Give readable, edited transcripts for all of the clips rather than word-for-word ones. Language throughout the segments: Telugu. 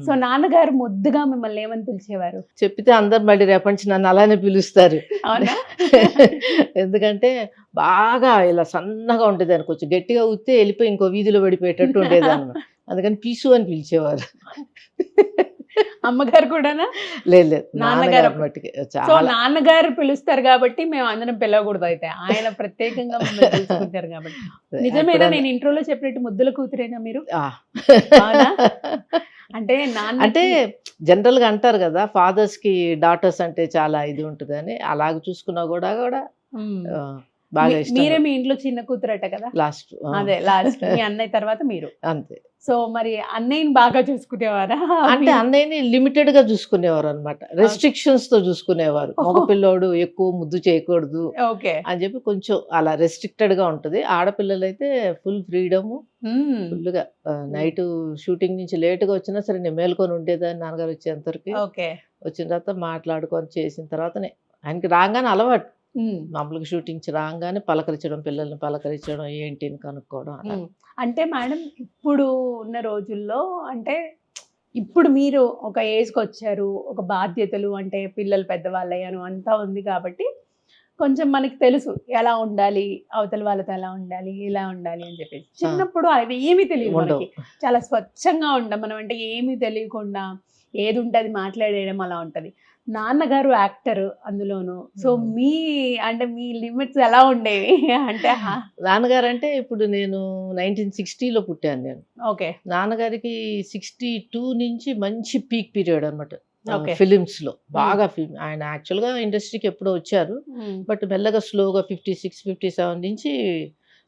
సో నాన్నగారు ముద్దుగా మిమ్మల్ని ఏమని పిలిచేవారు? చెప్పితే అందరు మళ్ళీ రేపటి నుంచి నన్ను అలానే పిలుస్తారు. అవునా? ఎందుకంటే బాగా ఇలా సన్నగా ఉండేదాన్ని, కొంచెం గట్టిగా ఊస్తే వెళ్ళిపోయి ఇంకో వీధిలో పడిపోయేటట్టు ఉండేదాన్ని. అందుకని పీసు అని పిలిచేవారు. అమ్మగారు కూడానా? లేదు లేదు, నాన్నగారు నాన్నగారు మట్టుకి సో చాలా. నాన్నగారు పిలుస్తారు కాబట్టి మేము అందరం పిలవకూడదు అయితే. ఆయన ప్రత్యేకంగా మిమ్మల్ని పిలుచుకుంటారు కాబట్టి. నిజమేనా ఎప్పుడన్నా నేను ఇంట్రోలో చెప్పినట్టు ముద్దుల కూతురేనా మీరు? ఆ. అవునా? అంటే అంటే నాన్నకి జనరల్ గా అంటారు కదా, ఫాదర్స్ కి డాటర్స్ అంటే చాలా ఇది ఉంటుందని, అలాగ చూసుకున్నా కూడా హ్మ్. ఆ, బాగా ఇష్టం. మీరే మీ ఇంట్లో చిన్న కూతురట కదా? లాస్ట్ అదే లాస్ట్ మీ అన్నయ్య తర్వాత మీరు. అంతే. సో మరి అన్నయ్యని బాగా చూసుకునేవారా? అంటే అన్నయ్యని లిమిటెడ్ గా చూసుకునేవారు అనమాట, రెస్ట్రిక్షన్స్ తో చూసుకునేవారు. మగపిల్లోడు ఎక్కువ ముద్దు చేయకూడదు ఓకే. అని చెప్పి కొంచెం అలా రెస్ట్రిక్టెడ్ గా ఉంటది. ఆడపిల్లలైతే ఫుల్ ఫ్రీడమ్, ఫుల్ గా. నైట్ షూటింగ్ నుంచి లేట్ గా వచ్చినా సరే నేను మేల్కొని ఉండేదాన్ని, నాన్నగారు వచ్చేంతవరకు. ఓకే. వచ్చిన తర్వాత మాట్లాడుకొని చేసిన తర్వాతనే ఆయనకి రాగానే అలవాటు. మామూలుగా షూటింగ్స్ రాగానే పలకరించడం, పిల్లల్ని పలకరించడం, ఏంటి అని కనుక్కోవడం అలా. అంటే మేడం ఇప్పుడు ఉన్న రోజుల్లో అంటే ఇప్పుడు మీరు ఒక ఏజ్కి వచ్చారు, ఒక బాధ్యతలు అంటే పిల్లలు పెద్దవాళ్ళు అయ్యాను అంతా ఉంది కాబట్టి కొంచెం మనకి తెలుసు ఎలా ఉండాలి, అవతల వాళ్ళతో ఎలా ఉండాలి, ఇలా ఉండాలి అని చెప్పేసి. చిన్నప్పుడు అవి ఏమీ తెలియదు ఉండవు. మనకి. చాలా స్వచ్ఛంగా ఉంటాం మనం, అంటే ఏమీ తెలియకుండా ఏది ఉంటే అది మాట్లాడేయడం అలా ఉంటది. నాన్నగారు యాక్టర్ అందులోను. సో మీ అంటే మీ లిమిట్స్ ఎలా ఉండేవి? అంటే నాన్నగారు అంటే ఇప్పుడు నేను 1960లో పుట్టాను నేను. ఓకే. నాన్నగారికి 62 నుంచి మంచి పీక్ పీరియడ్ అనమాట ఓకే. ఫిలిమ్స్ లో. బాగా ఫిల్మ్ ఆయన యాక్చువల్ గా ఇండస్ట్రీకి ఎప్పుడో వచ్చారు, బట్ మెల్లగా స్లోగా 56 57 నుంచి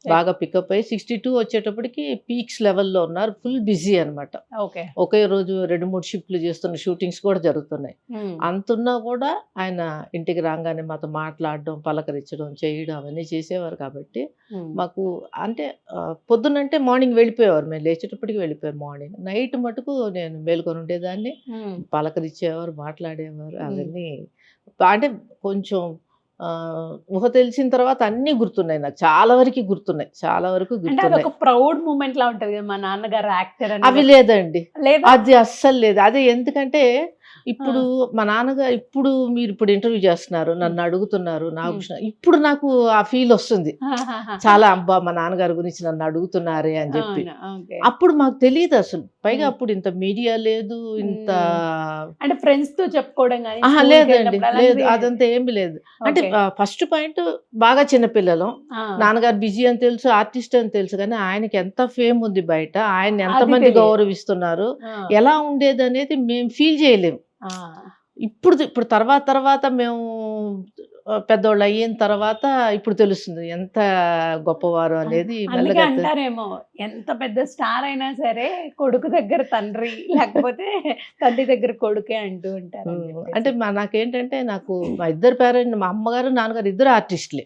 బాగా పికప్ అయ్యి 62 వచ్చేటప్పటికి పీక్స్ లెవెల్లో ఉన్నారు. ఫుల్ బిజీ అనమాట. ఓకే. ఒకే రోజు 2-3 షిఫ్ట్లు చేస్తున్న షూటింగ్స్ కూడా జరుగుతున్నాయి. అంతున్నా కూడా ఆయన ఇంటికి రాగానే మాతో మాట్లాడడం, పలకరించడం, చేయడం అవన్నీ చేసేవారు. కాబట్టి మాకు అంటే పొద్దునంటే మార్నింగ్ వెళ్ళిపోయేవారు, మేము లేచేటప్పటికి వెళ్ళిపోయారు. మార్నింగ్ నైట్ మటుకు నేను మేల్కొని ఉండేదాన్ని, పలకరించేవారు, మాట్లాడేవారు. అవన్నీ అంటే కొంచెం ఊహ తెలిసిన తర్వాత అన్నీ గుర్తున్నాయి నాకు, చాలా వరకు గుర్తున్నాయి, చాలా వరకు అంటే గుర్తున్నాయి. అదొక ప్రౌడ్ మూమెంట్ లా ఉంటది కదా మా నాన్నగారు యాక్టర్ అని. అవి లేదండి, లేదా? అది అస్సలు లేదు. అదే ఎందుకంటే ఇప్పుడు మా నాన్నగారు, ఇప్పుడు మీరు ఇప్పుడు ఇంటర్వ్యూ చేస్తున్నారు, నన్ను అడుగుతున్నారు, ఇప్పుడు నాకు ఆ ఫీల్ వస్తుంది చాలా. అబ్బా మా నాన్నగారి గురించి నన్ను అడుగుతున్నారే అని చెప్పి. అప్పుడు మాకు తెలియదు అసలు. పైగా అప్పుడు ఇంత మీడియా లేదు, ఇంత అంటే ఫ్రెండ్స్ తో చెప్పుకోవడం కానీ లేదండి, లేదు, అదంతా ఏమి లేదు. అంటే ఫస్ట్ పాయింట్ బాగా చిన్నపిల్లలం, నాన్నగారు బిజీ అని తెలుసు, ఆర్టిస్ట్ అని తెలుసు, కానీ ఆయనకి ఎంత ఫేమ్ ఉంది బయట, ఆయన ఎంతమంది గౌరవిస్తున్నారు, ఎలా ఉండేది అనేది మేము ఫీల్ చేయలేము. ఇప్పుడు తర్వాత మేము పెద్దోళ్ళు అయిన తర్వాత ఇప్పుడు తెలుస్తుంది ఎంత గొప్పవారు అనేది. అందుకే అంటారేమో ఎంత పెద్ద స్టార్ అయినా సరే కొడుకు దగ్గర తండ్రి, లేకపోతే తండ్రి దగ్గర కొడుకే అంటూ ఉంటారు. అంటే నాకేంటంటే నాకు మా ఇద్దరు పేరెంట్, మా అమ్మగారు నాన్నగారు ఇద్దరు ఆర్టిస్టులే.